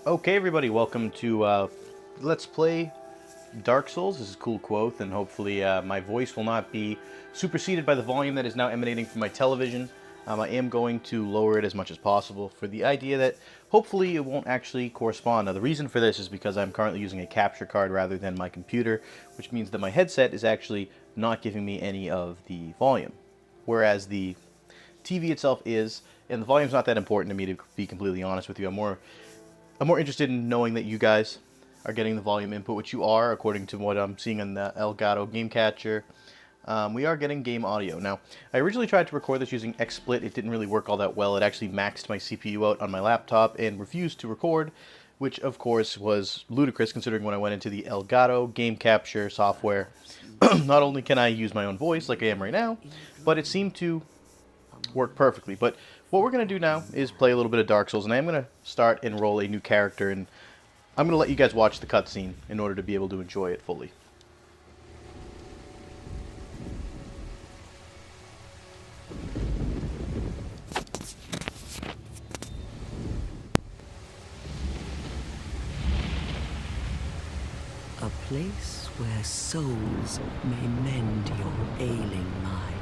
Okay, everybody, welcome to Let's Play Dark Souls. This is CoolKvothe, and hopefully my voice will not be superseded by the volume that is now emanating from my television. I am going to lower it as much as possible for the idea that hopefully it won't actually correspond. Now, the reason for this is because I'm currently using a capture card rather than my computer, which means that my headset is actually not giving me any of the volume, whereas the TV itself is, and the volume's not that important to me, to be completely honest with you. I'm more interested in knowing that you guys are getting the volume input, which you are, according to what I'm seeing on the Elgato game catcher. We are getting game audio. Now, I originally tried to record this using XSplit. It didn't really work all that well. It actually maxed my CPU out on my laptop and refused to record, which of course was ludicrous considering when I went into the Elgato game capture software, not only can I use my own voice like I am right now, but it seemed to work perfectly. But what we're going to do now is play a little bit of Dark Souls, and I'm going to start and roll a new character, and I'm going to let you guys watch the cutscene in order to be able to enjoy it fully. A place where souls may mend your ailing mind.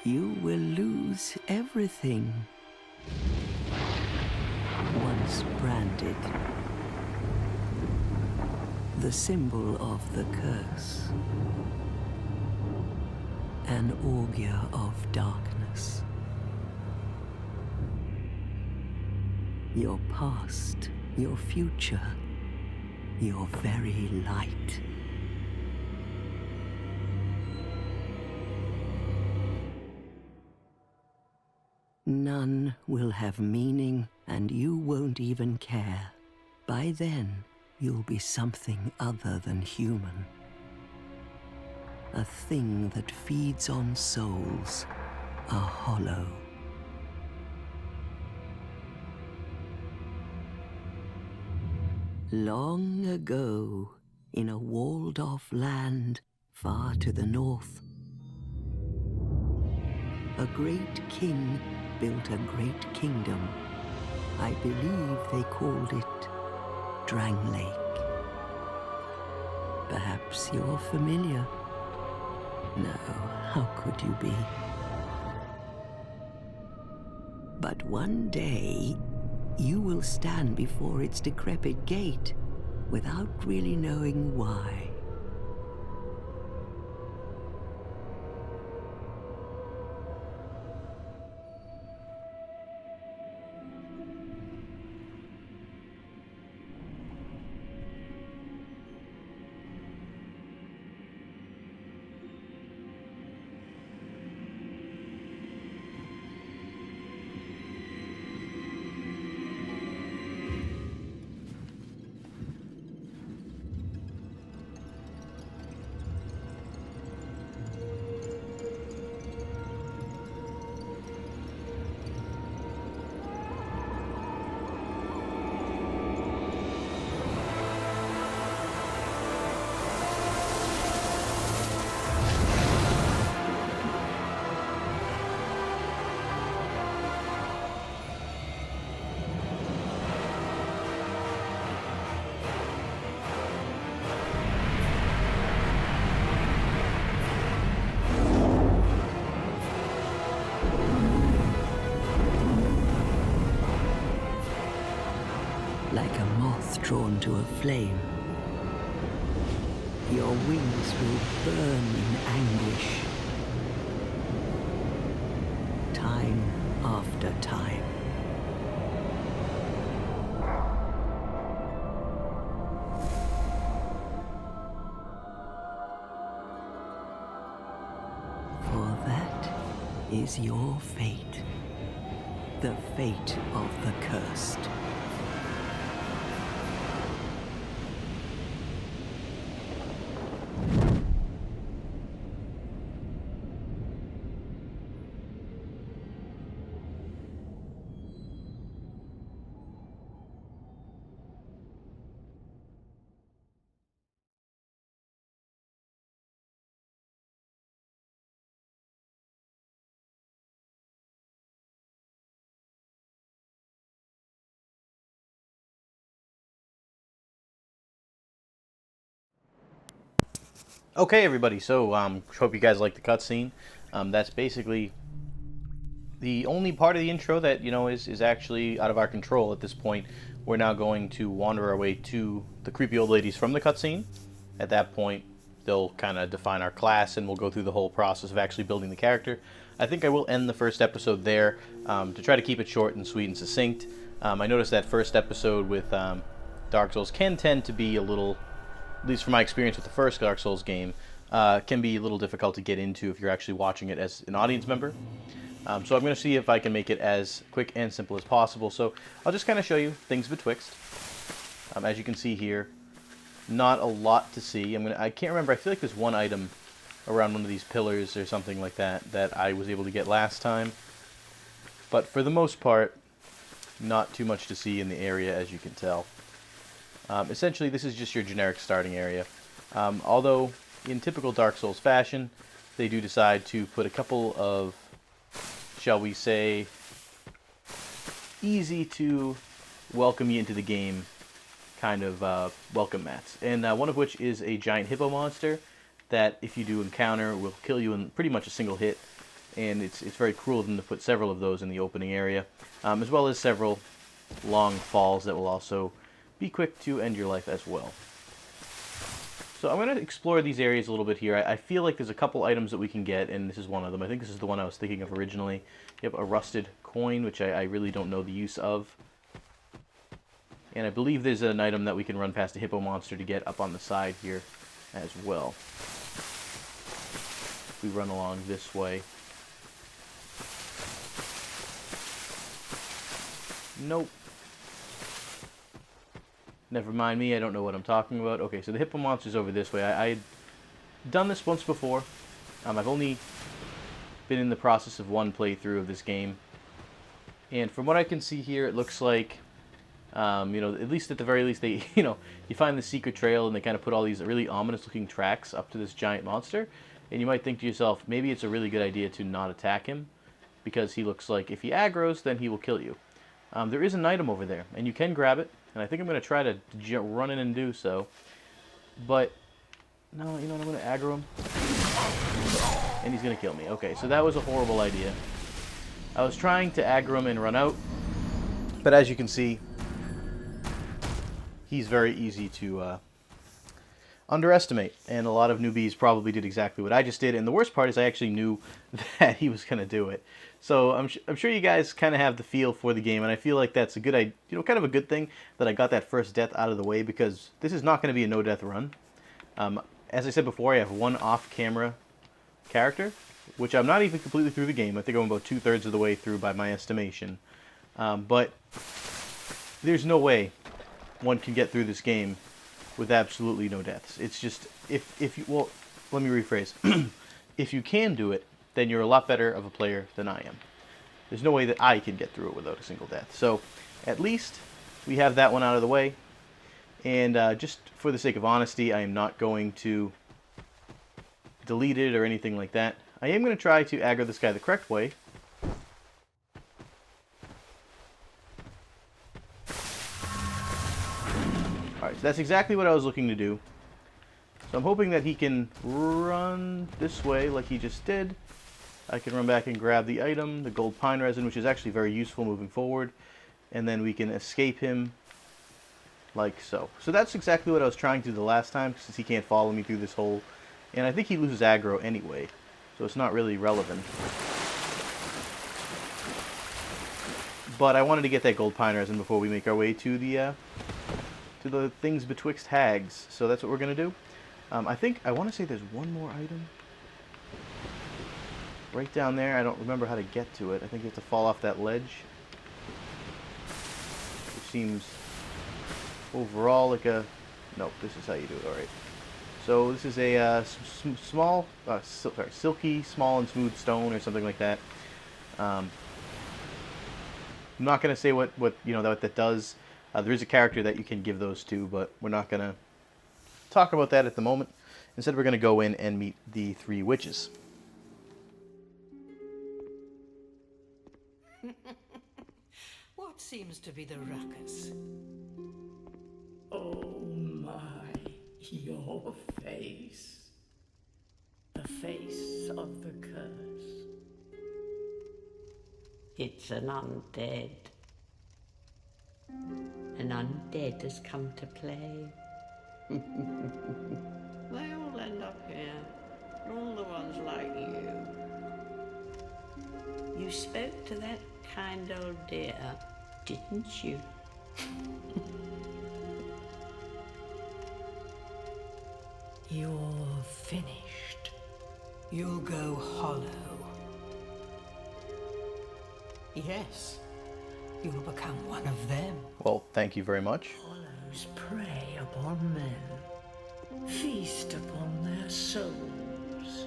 You will lose everything once branded. The symbol of the curse. An augur of darkness. Your past, your future, your very light. None will have meaning, and you won't even care. By then, you'll be something other than human. A thing that feeds on souls, a hollow. Long ago, in a walled-off land far to the north, a great king built a great kingdom. I believe they called it Drang Lake. Perhaps you're familiar. No, how could you be? But one day, you will stand before its decrepit gate without really knowing why. Like a moth drawn to a flame, your wings will burn in anguish, time after time. For that is your fate, the fate of the cursed. Okay, everybody. So, hope you guys like the cutscene. That's basically the only part of the intro that is actually out of our control at this point. We're now going to wander our way to the creepy old ladies from the cutscene. At that point, they'll kind of define our class, and we'll go through the whole process of actually building the character. I think I will end the first episode there to try to keep it short and sweet and succinct. I noticed that first episode with Dark Souls can tend to be a little, at least from my experience with the first Dark Souls game, can be a little difficult to get into if you're actually watching it as an audience member. So I'm going to see if I can make it as quick and simple as possible. So I'll just kind of show you things betwixt. As you can see here, not a lot to see. I can't remember. I feel like there's one item around one of these pillars or something like that that I was able to get last time. But for the most part, not too much to see in the area, as you can tell. Essentially, this is just your generic starting area. Although, in typical Dark Souls fashion, they do decide to put a couple of, shall we say, easy to welcome you into the game kind of welcome mats. And one of which is a giant hippo monster that, if you do encounter, will kill you in pretty much a single hit. And it's very cruel of them to put several of those in the opening area, as well as several long falls that will also be quick to end your life as well. So I'm going to explore these areas a little bit here. I feel like there's a couple items that we can get, and this is one of them. I think this is the one I was thinking of originally. You have a rusted coin, which I really don't know the use of. And I believe there's an item that we can run past a hippo monster to get up on the side here as well. If we run along this way. Nope. Never mind me, I don't know what I'm talking about. Okay, so the hippo monster's over this way. I had done this once before. I've only been in the process of one playthrough of this game. And from what I can see here, it looks like, at least at the very least, they, you find the secret trail and they kind of put all these really ominous looking tracks up to this giant monster. And you might think to yourself, maybe it's a really good idea to not attack him, because he looks like if he aggroes, then he will kill you. There is an item over there, and you can grab it. And I think I'm going to try to run in and do so. But, no, I'm going to aggro him. And he's going to kill me. Okay, so that was a horrible idea. I was trying to aggro him and run out. But as you can see, he's very easy to underestimate. And a lot of newbies probably did exactly what I just did. And the worst part is I actually knew that he was going to do it. So I'm sure you guys kind of have the feel for the game, and I feel like that's a good idea, kind of a good thing that I got that first death out of the way, because this is not going to be a no-death run. As I said before, I have one off-camera character, which I'm not even completely through the game. I think I'm about 2/3 of the way through by my estimation. But there's no way one can get through this game with absolutely no deaths. It's just, if you, well, let me rephrase. If you can do it, then you're a lot better of a player than I am. There's no way that I can get through it without a single death. So, at least we have that one out of the way. And just for the sake of honesty, I am not going to delete it or anything like that. I am going to try to aggro this guy the correct way. Alright, so that's exactly what I was looking to do. So I'm hoping that he can run this way like he just did. I can run back and grab the item, the gold pine resin, which is actually very useful moving forward. And then we can escape him like so. So that's exactly what I was trying to do the last time, since he can't follow me through this hole. And I think he loses aggro anyway, so it's not really relevant. But I wanted to get that gold pine resin before we make our way to the things betwixt hags. So that's what we're going to do. I want to say there's one more item right down there. I don't remember how to get to it. I think you have to fall off that ledge, which seems overall like a... Nope, this is how you do it. Alright. So this is a silky, small and smooth stone or something like that. I'm not going to say what that does. There is a character that you can give those to, but we're not going to talk about that at the moment. Instead, we're going to go in and meet the 3 witches. What seems to be the ruckus? Oh my, your face. face of the curse. It's an undead. An undead has come to play. They all end up here. All the ones like you. You spoke to that kind old dear, didn't you? You're finished. You'll go hollow. Yes, you'll become one of them. Well, thank you very much. Hollows prey upon men, feast upon their souls.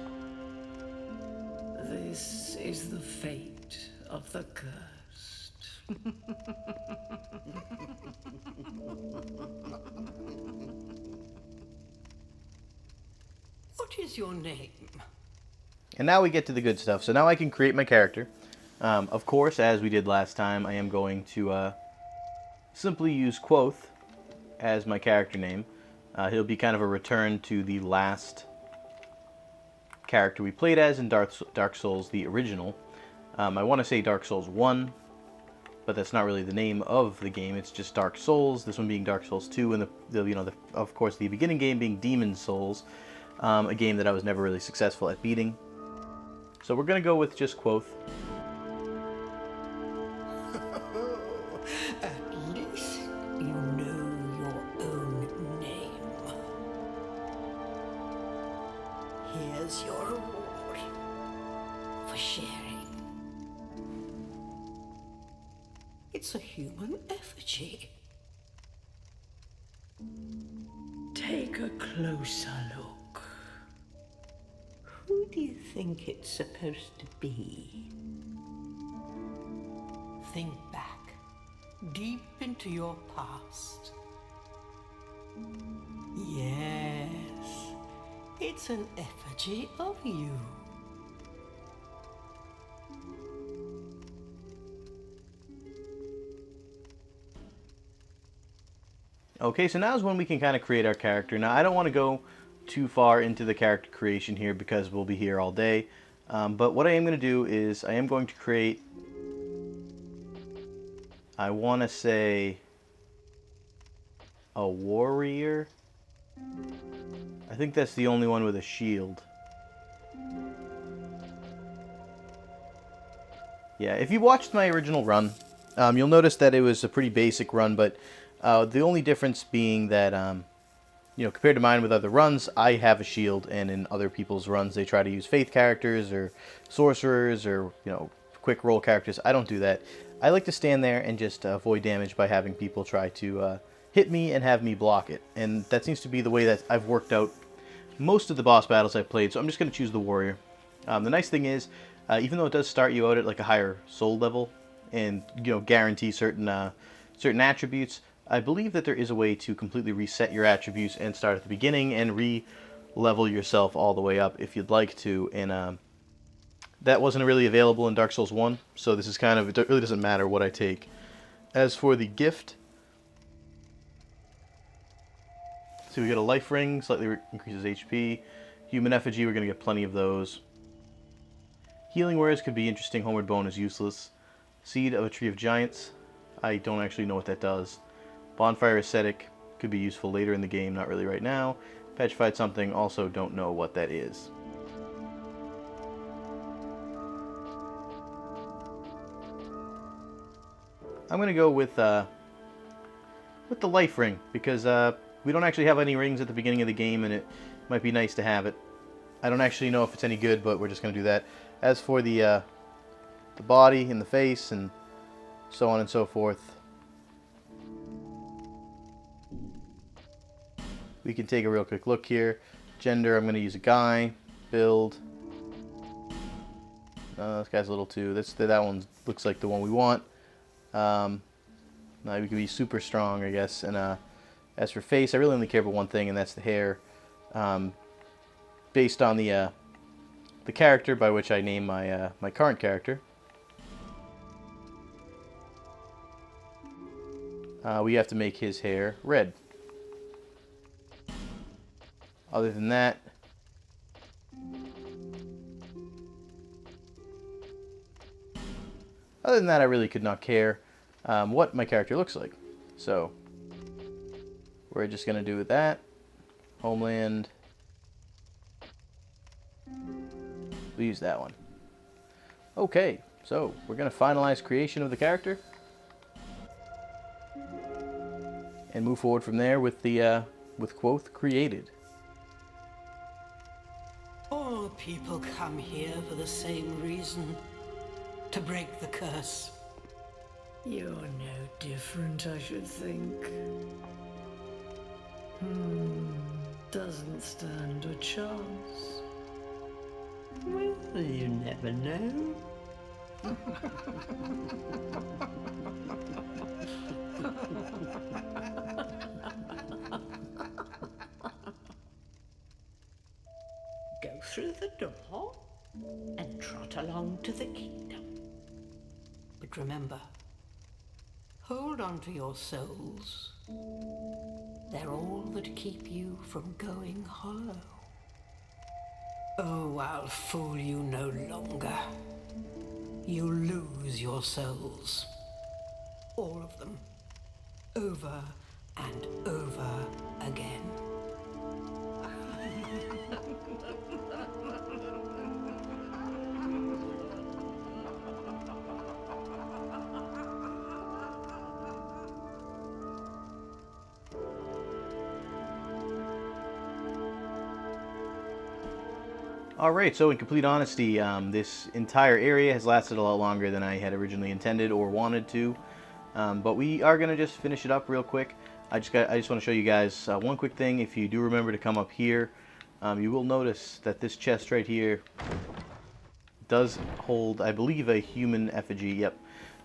This is the fate of the cursed. What is your name? And now we get to the good stuff. So now I can create my character. Of course, as we did last time, I am going to simply use Kvothe as my character name. He'll be kind of a return to the last character we played as in Dark Souls, the original. I want to say Dark Souls 1, but that's not really the name of the game. It's just Dark Souls. This one being Dark Souls 2, and of course the beginning game being Demon Souls, a game that I was never really successful at beating. So we're gonna go with just Kvothe. At least you know your own name. Here's your reward for sharing. It's a human effigy. Take a closer look. Who do you think it's supposed to be? Think back, deep into your past. Yes, it's an effigy of you. Okay, so now is when we can kind of create our character. Now, I don't want to go too far into the character creation here because we'll be here all day. But what I am going to do is I am going to create, I want to say, a warrior. I think that's the only one with a shield. Yeah, if you watched my original run, you'll notice that it was a pretty basic run, but the only difference being that, compared to mine with other runs, I have a shield, and in other people's runs, they try to use faith characters or sorcerers or, quick roll characters. I don't do that. I like to stand there and just avoid damage by having people try to hit me and have me block it. And that seems to be the way that I've worked out most of the boss battles I've played, so I'm just going to choose the warrior. The nice thing is, even though it does start you out at like a higher soul level and guarantee certain attributes, I believe that there is a way to completely reset your attributes and start at the beginning and re-level yourself all the way up if you'd like to. And that wasn't really available in Dark Souls 1, so this is kind of, it really doesn't matter what I take. As for the gift, so we get a life ring, slightly increases HP. Human effigy, we're going to get plenty of those. Healing wares could be interesting. Homeward bone is useless. Seed of a tree of giants, I don't actually know what that does. Bonfire ascetic could be useful later in the game, not really right now. Petrified something, also don't know what that is. I'm going to go with the life ring, because we don't actually have any rings at the beginning of the game, and it might be nice to have it. I don't actually know if it's any good, but we're just going to do that. As for the body and the face and so on and so forth, we can take a real quick look here. Gender, I'm going to use a guy. Build. This guy's a little too. That one looks like the one we want. Now we can be super strong, I guess. And as for face, I really only care about one thing, and that's the hair. Based on the character by which I name my current character. We have to make his hair red. Other than that, Other than that, I really could not care what my character looks like. So we're just going to do that. Homeland. We'll use that one. Okay, so we're going to finalize creation of the character. And move forward from there with the with Kvothe created. All people come here for the same reason. To break the curse. You're no different, I should think. Doesn't stand a chance. Well, you never know. Go through the door and trot along to the kingdom. But remember, hold on to your souls. They're all that keep you from going hollow. Oh, I'll fool you no longer. You lose your souls. All of them. Over and over again. Alright, so in complete honesty, this entire area has lasted a lot longer than I had originally intended or wanted to. But we are going to just finish it up real quick. I just want to show you guys one quick thing. If you do remember to come up here, you will notice that this chest right here does hold, I believe, a human effigy. Yep.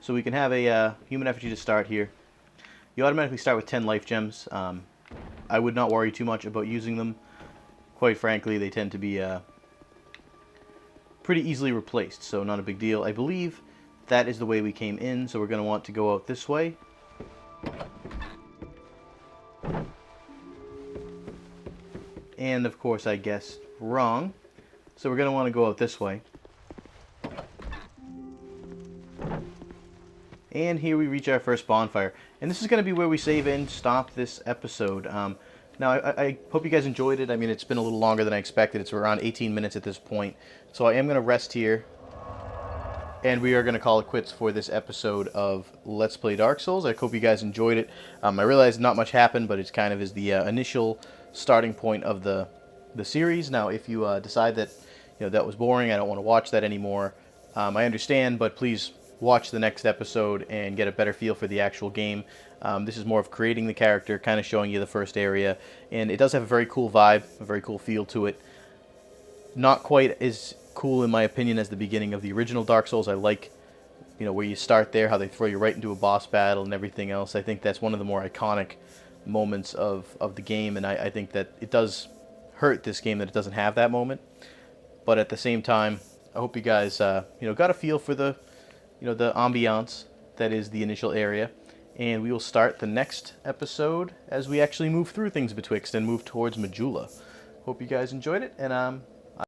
So we can have a human effigy to start here. You automatically start with 10 life gems. I would not worry too much about using them. Quite frankly, they tend to be pretty easily replaced, so not a big deal. I believe that is the way we came in, so we're going to want to go out this way. And of course I guessed wrong, so we're going to want to go out this way. And here we reach our first bonfire, and this is going to be where we save and stop this episode. Now, I hope you guys enjoyed it. I mean, it's been a little longer than I expected. It's around 18 minutes at this point. So I am going to rest here. And we are going to call it quits for this episode of Let's Play Dark Souls. I hope you guys enjoyed it. I realize not much happened, but it kind of is the initial starting point of the series. Now, if you decide that that was boring, I don't want to watch that anymore, I understand, but please watch the next episode and get a better feel for the actual game. This is more of creating the character, kind of showing you the first area, and it does have a very cool vibe, a very cool feel to it. Not quite as cool, in my opinion, as the beginning of the original Dark Souls. I like, where you start there, how they throw you right into a boss battle and everything else. I think that's one of the more iconic moments of the game, and I think that it does hurt this game that it doesn't have that moment. But at the same time, I hope you guys, got a feel for the ambiance that is the initial area. And we will start the next episode as we actually move through things Betwixt and move towards Majula. Hope you guys enjoyed it, and